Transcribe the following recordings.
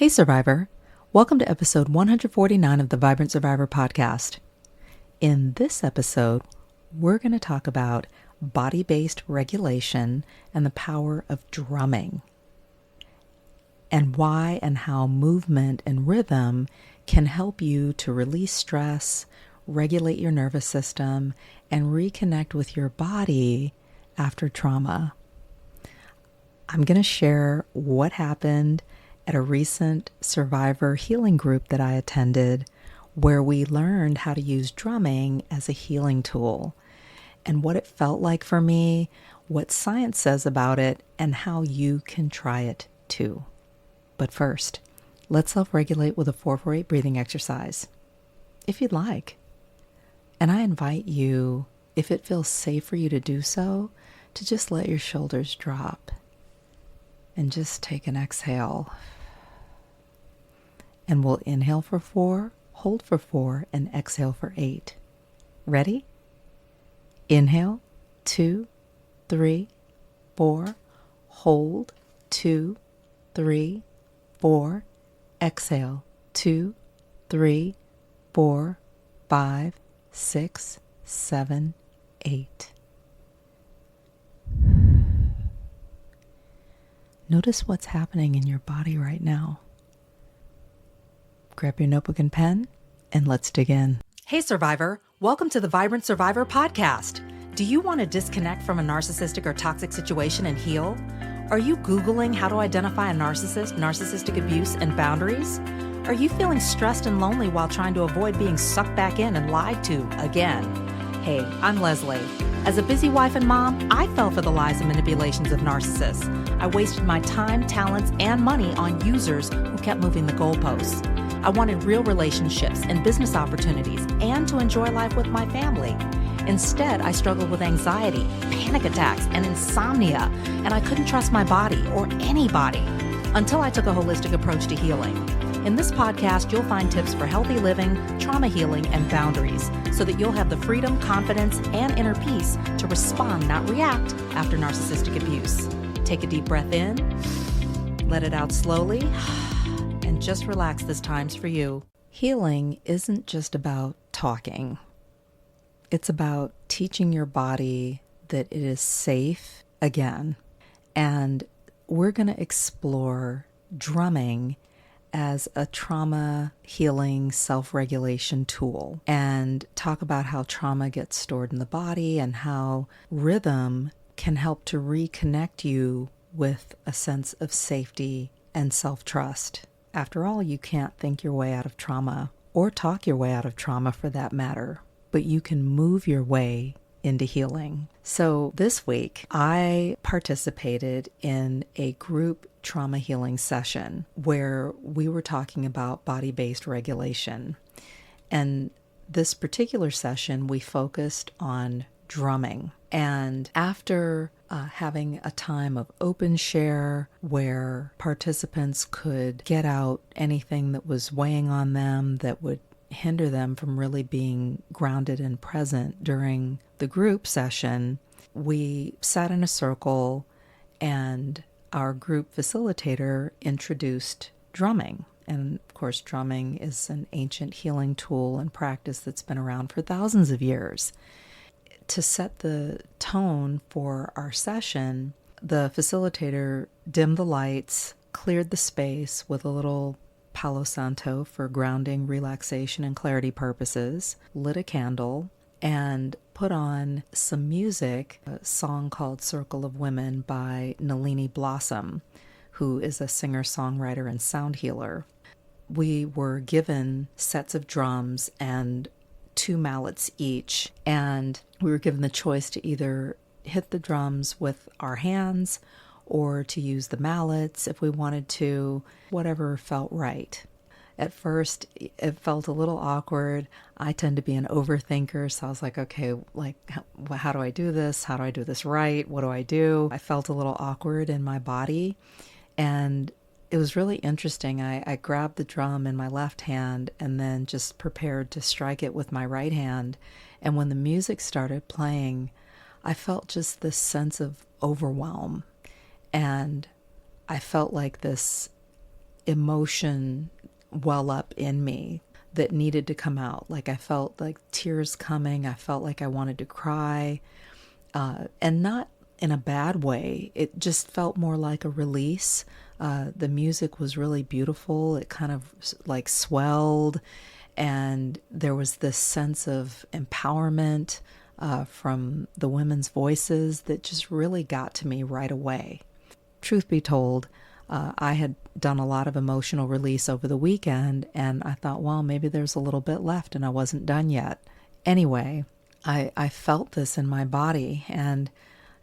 Hey, Survivor. Welcome to episode 149 of the Vibrant Survivor podcast. In this episode, we're going to talk about body-based regulation and the power of drumming, and why and how movement and rhythm can help you to release stress, regulate your nervous system, and reconnect with your body after trauma. I'm going to share what happened at a recent survivor healing group that I attended, where we learned how to use drumming as a healing tool, and what it felt like for me, what science says about it, and how you can try it too. But first, let's self-regulate with a 4-4-8 breathing exercise, if you'd like. And I invite you, if it feels safe for you to do so, to just let your shoulders drop and just take an exhale. And we'll inhale for 4, hold for 4, and exhale for 8. Ready? Inhale, 2, 3, 4. Hold, 2, 3, 4. Exhale, 2, 3, 4, 5, 6, 7, 8. Notice what's happening in your body right now. Grab your notebook and pen, and let's dig in. Hey, Survivor. Welcome to the Vibrant Survivor podcast. Do you want to disconnect from a narcissistic or toxic situation and heal? Are you Googling how to identify a narcissist, narcissistic abuse, and boundaries? Are you feeling stressed and lonely while trying to avoid being sucked back in and lied to again? Hey, I'm Lesley. As a busy wife and mom, I fell for the lies and manipulations of narcissists. I wasted my time, talents, and money on users who kept moving the goalposts. I wanted real relationships and business opportunities and to enjoy life with my family. Instead, I struggled with anxiety, panic attacks, and insomnia, and I couldn't trust my body or anybody until I took a holistic approach to healing. In this podcast, you'll find tips for healthy living, trauma healing, and boundaries so that you'll have the freedom, confidence, and inner peace to respond, not react, after narcissistic abuse. Take a deep breath in, let it out slowly, and just relax. This time's for you. Healing isn't just about talking. It's about teaching your body that it is safe again. And we're going to explore drumming as a trauma healing self-regulation tool and talk about how trauma gets stored in the body and how rhythm can help to reconnect you with a sense of safety and self-trust. After all, you can't think your way out of trauma or talk your way out of trauma for that matter, but you can move your way into healing. So this week, I participated in a group trauma healing session where we were talking about body-based regulation. And this particular session, we focused on drumming. And after having a time of open share where participants could get out anything that was weighing on them that would hinder them from really being grounded and present during the group session, we sat in a circle and our group facilitator introduced drumming. And of course, drumming is an ancient healing tool and practice that's been around for thousands of years. To set the tone for our session, the facilitator dimmed the lights, cleared the space with a little Palo Santo for grounding, relaxation, and clarity purposes, lit a candle, and put on some music, a song called Circle of Women by Nalini Blossom, who is a singer-songwriter and sound healer. We were given sets of drums and 2 mallets each, and we were given the choice to either hit the drums with our hands or to use the mallets if we wanted to, whatever felt right. At first, it felt a little awkward. I tend to be an overthinker, so I was like, okay, how do I do this? How do I do this right? What do I do? I felt a little awkward in my body, and it was really interesting. I grabbed the drum in my left hand and then just prepared to strike it with my right hand. And when the music started playing, I felt just this sense of overwhelm. And I felt like this emotion well up in me that needed to come out. Like I felt like tears coming. I felt like I wanted to cry, and not in a bad way. It just felt more like a release. The music was really beautiful. It kind of like swelled, and there was this sense of empowerment from the women's voices that just really got to me right away. Truth be told, I had done a lot of emotional release over the weekend, and I thought, well, maybe there's a little bit left and I wasn't done yet. Anyway, I felt this in my body, and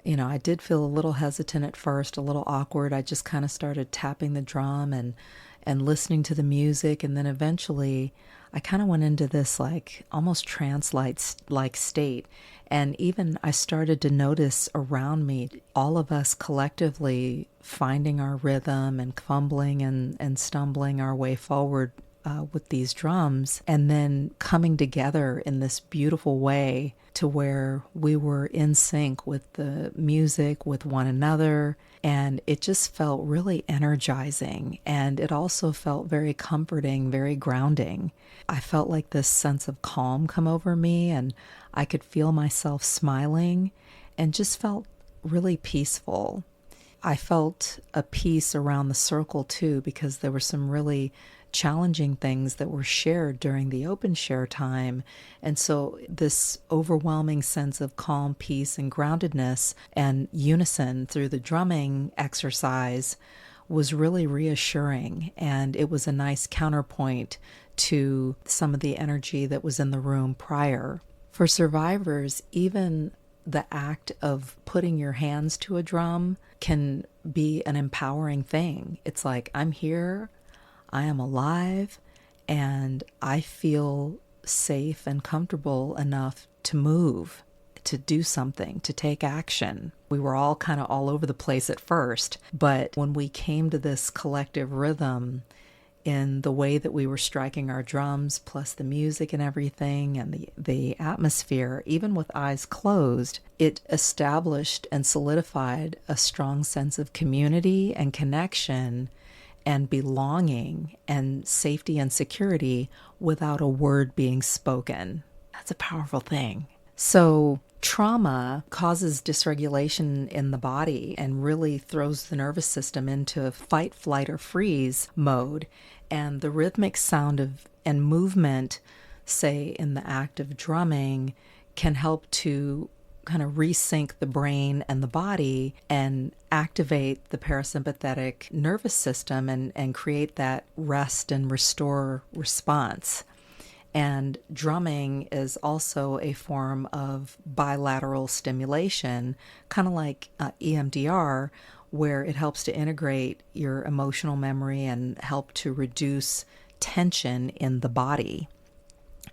I did feel a little hesitant at first, a little awkward. I just kind of started tapping the drum and listening to the music, and then eventually I kind of went into this like almost trance-like state. And even I started to notice around me, all of us collectively finding our rhythm and fumbling and stumbling our way forward with these drums, and then coming together in this beautiful way to where we were in sync with the music, with one another, and it just felt really energizing, and it also felt very comforting, very grounding. I felt like this sense of calm come over me, and I could feel myself smiling and just felt really peaceful. I felt a peace around the circle too, because there were some really challenging things that were shared during the open share time. And so this overwhelming sense of calm, peace, and groundedness and unison through the drumming exercise was really reassuring. And it was a nice counterpoint to some of the energy that was in the room prior. For survivors, even the act of putting your hands to a drum can be an empowering thing. It's like, I'm here, I am alive, and I feel safe and comfortable enough to move, to do something, to take action. We were all kind of all over the place at first, but when we came to this collective rhythm in the way that we were striking our drums, plus the music and everything, and the atmosphere, even with eyes closed, it established and solidified a strong sense of community and connection and belonging and safety and security without a word being spoken. That's a powerful thing. So trauma causes dysregulation in the body and really throws the nervous system into fight, flight, or freeze mode. And the rhythmic sound and movement, say in the act of drumming, can help to kind of resync the brain and the body and activate the parasympathetic nervous system and create that rest and restore response. And drumming is also a form of bilateral stimulation, kind of like EMDR, where it helps to integrate your emotional memory and help to reduce tension in the body.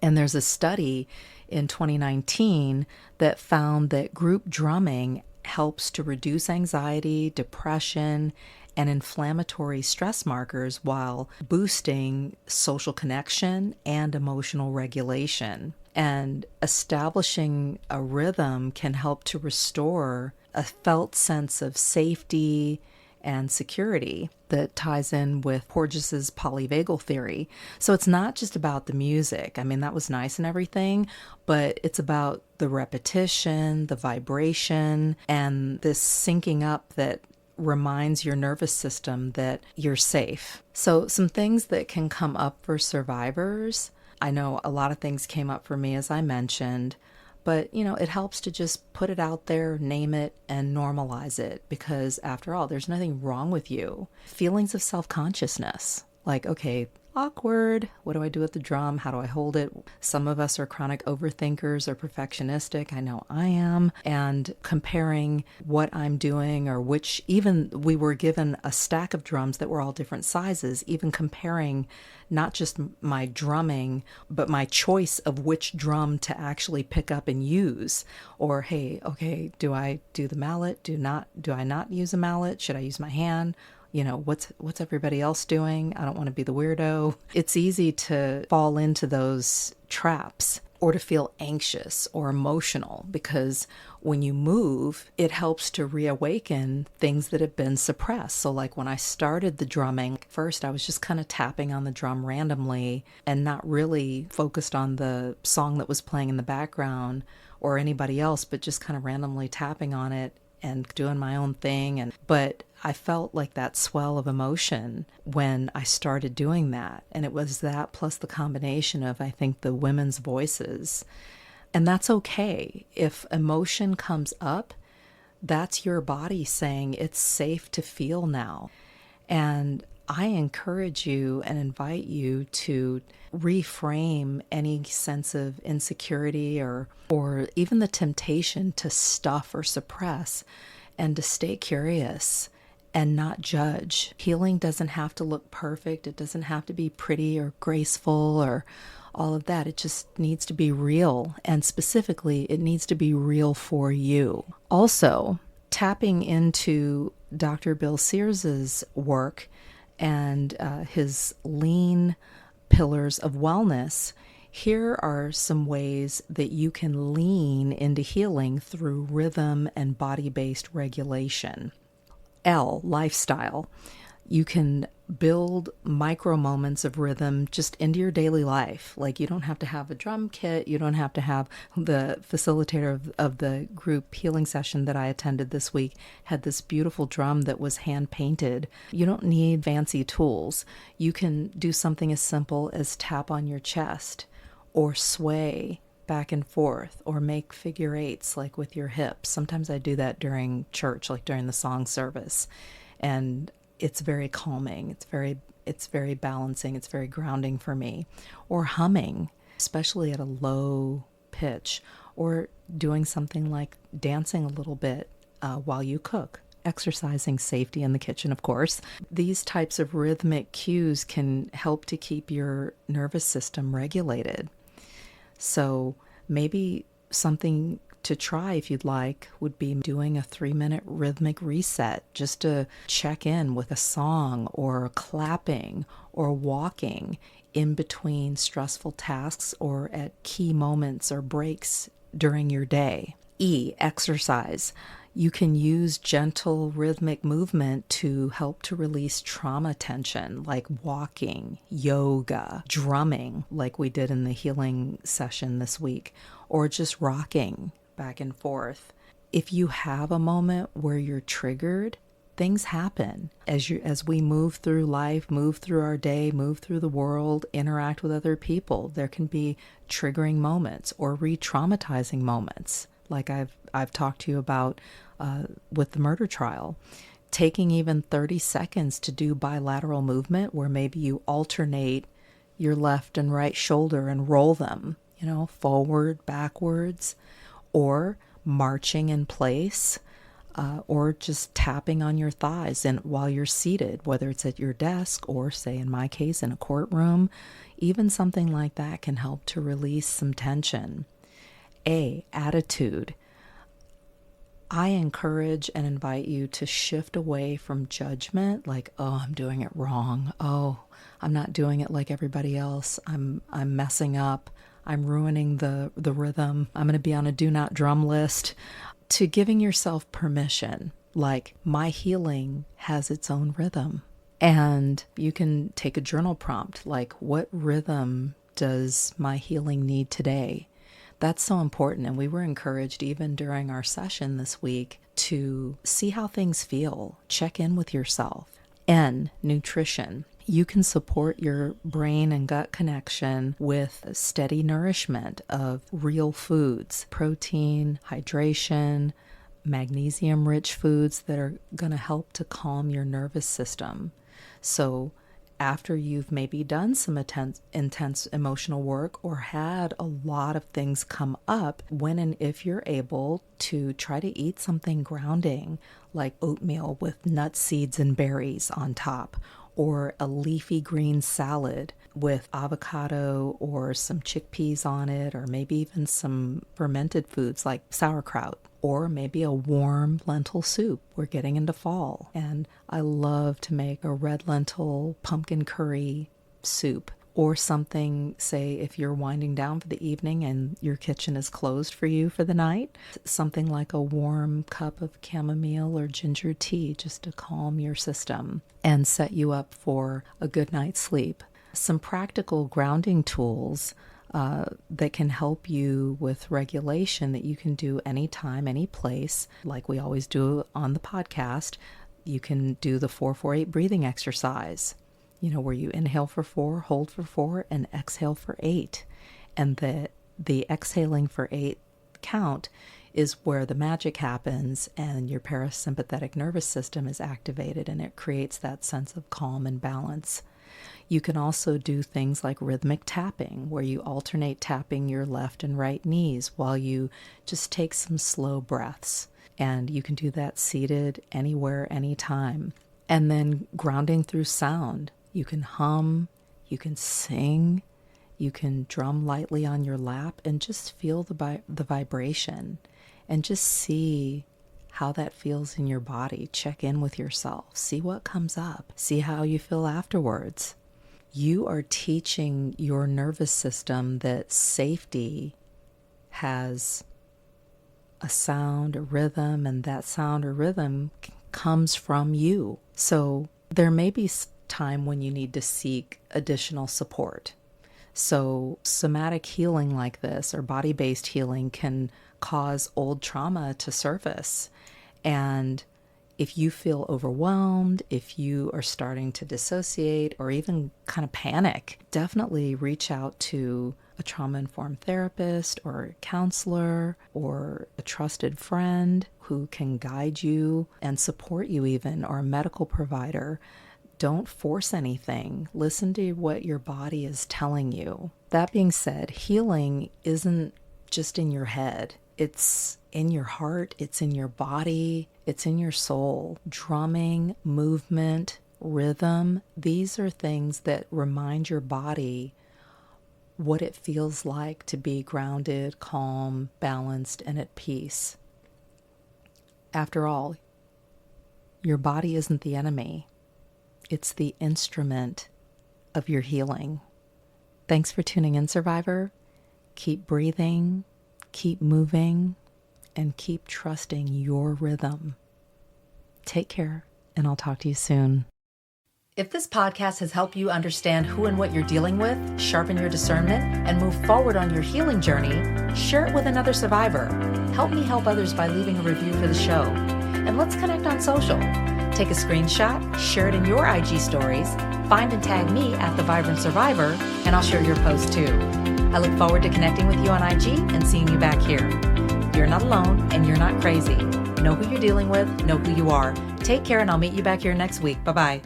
And there's a study in 2019 that found that group drumming helps to reduce anxiety, depression, and inflammatory stress markers while boosting social connection and emotional regulation. And establishing a rhythm can help to restore a felt sense of safety and security that ties in with Porges's polyvagal theory. So it's not just about the music. I mean, that was nice and everything, but it's about the repetition, the vibration, and this syncing up that reminds your nervous system that you're safe. So some things that can come up for survivors. I know a lot of things came up for me, as I mentioned, but, it helps to just put it out there, name it, and normalize it, because after all, there's nothing wrong with you. Feelings of self-consciousness, like, okay, awkward. What do I do with the drum? How do I hold it? Some of us are chronic overthinkers or perfectionistic. I know I am. And comparing what I'm doing, or which, even we were given a stack of drums that were all different sizes, even comparing not just my drumming, but my choice of which drum to actually pick up and use. Or, hey, okay, do I do the mallet? Do I not use a mallet? Should I use my hand? What's everybody else doing? I don't want to be the weirdo. It's easy to fall into those traps. or to feel anxious or emotional, because when you move, it helps to reawaken things that have been suppressed. So like when I started the drumming, first I was just kind of tapping on the drum randomly and not really focused on the song that was playing in the background or anybody else, but just kind of randomly tapping on it and doing my own thing. But I felt like that swell of emotion when I started doing that. And it was that plus the combination of, I think, the women's voices. And that's okay. If emotion comes up, that's your body saying it's safe to feel now. And I encourage you and invite you to reframe any sense of insecurity or even the temptation to stuff or suppress, and to stay curious and not judge. Healing doesn't have to look perfect. It doesn't have to be pretty or graceful or all of that. It just needs to be real. And specifically, it needs to be real for you. Also, tapping into Dr. Bill Sears's work and his lean pillars of wellness, here are some ways that you can lean into healing through rhythm and body-based regulation. L, lifestyle. You can build micro moments of rhythm just into your daily life. Like, you don't have to have a drum kit. You don't have to have the facilitator of the group healing session that I attended this week had this beautiful drum that was hand painted. You don't need fancy tools. You can do something as simple as tap on your chest or sway back and forth or make figure eights like with your hips. Sometimes I do that during church, like during the song service. And it's very calming. It's very balancing. It's very grounding for me. Or humming, especially at a low pitch, or doing something like dancing a little bit while you cook. Exercising, safety in the kitchen, of course. These types of rhythmic cues can help to keep your nervous system regulated. So maybe something to try, if you'd like, would be doing a 3-minute rhythmic reset just to check in with a song or clapping or walking in between stressful tasks or at key moments or breaks during your day. E, exercise. You can use gentle rhythmic movement to help to release trauma tension, like walking, yoga, drumming, like we did in the healing session this week, or just rocking back and forth. If you have a moment where you're triggered, things happen as we move through life, move through our day, move through the world, interact with other people. There can be triggering moments or re-traumatizing moments, like I've talked to you about with the murder trial. Taking even 30 seconds to do bilateral movement where maybe you alternate your left and right shoulder and roll them, forward, backwards, or marching in place, or just tapping on your thighs and while you're seated, whether it's at your desk or, say, in my case, in a courtroom. Even something like that can help to release some tension. A, attitude. I encourage and invite you to shift away from judgment, like, oh, I'm doing it wrong. Oh, I'm not doing it like everybody else. I'm messing up. I'm ruining the rhythm. I'm going to be on a do not drum list. To giving yourself permission, like, my healing has its own rhythm. And you can take a journal prompt, like, what rhythm does my healing need today? That's so important. And we were encouraged even during our session this week to see how things feel. Check in with yourself. N, nutrition. You can support your brain and gut connection with steady nourishment of real foods, protein, hydration, magnesium-rich foods that are going to help to calm your nervous system. So after you've maybe done some intense emotional work or had a lot of things come up, when and if you're able to try to eat something grounding, like oatmeal with nuts, seeds, and berries on top, or a leafy green salad with avocado or some chickpeas on it, or maybe even some fermented foods like sauerkraut, or maybe a warm lentil soup. We're getting into fall, and I love to make a red lentil pumpkin curry soup or something, say, if you're winding down for the evening and your kitchen is closed for you for the night, something like a warm cup of chamomile or ginger tea just to calm your system and set you up for a good night's sleep. Some practical grounding tools that can help you with regulation that you can do anytime, any place, like we always do on the podcast. You can do the 4-4-8 breathing exercise, where you inhale for 4, hold for 4, and exhale for 8. And the exhaling for 8 count is where the magic happens and your parasympathetic nervous system is activated, and it creates that sense of calm and balance. You can also do things like rhythmic tapping, where you alternate tapping your left and right knees while you just take some slow breaths. And you can do that seated anywhere, anytime. And then grounding through sound. You can hum, you can sing, you can drum lightly on your lap and just feel the vibration and just see how that feels in your body. Check in with yourself. See what comes up. See how you feel afterwards. You are teaching your nervous system that safety has a sound, a rhythm, and that sound or rhythm comes from you. So there may be time when you need to seek additional support. So somatic healing like this, or body-based healing, can cause old trauma to surface. And if you feel overwhelmed, if you are starting to dissociate or even kind of panic, definitely reach out to a trauma-informed therapist or a counselor or a trusted friend who can guide you and support you even, or a medical provider. Don't force anything. Listen to what your body is telling you. That being said, healing isn't just in your head. It's in your heart, it's in your body, it's in your soul. Drumming, movement, rhythm, these are things that remind your body what it feels like to be grounded, calm, balanced, and at peace. After all, your body isn't the enemy. It's the instrument of your healing. Thanks for tuning in, Survivor. Keep breathing, keep moving, and keep trusting your rhythm. Take care, and I'll talk to you soon. If this podcast has helped you understand who and what you're dealing with, sharpen your discernment, and move forward on your healing journey, share it with another survivor. Help me help others by leaving a review for the show. And let's connect on social. Take a screenshot, share it in your IG stories, find and tag me at The Vibrant Survivor, and I'll share your post too. I look forward to connecting with you on IG and seeing you back here. You're not alone and you're not crazy. Know who you're dealing with, know who you are. Take care, and I'll meet you back here next week. Bye-bye.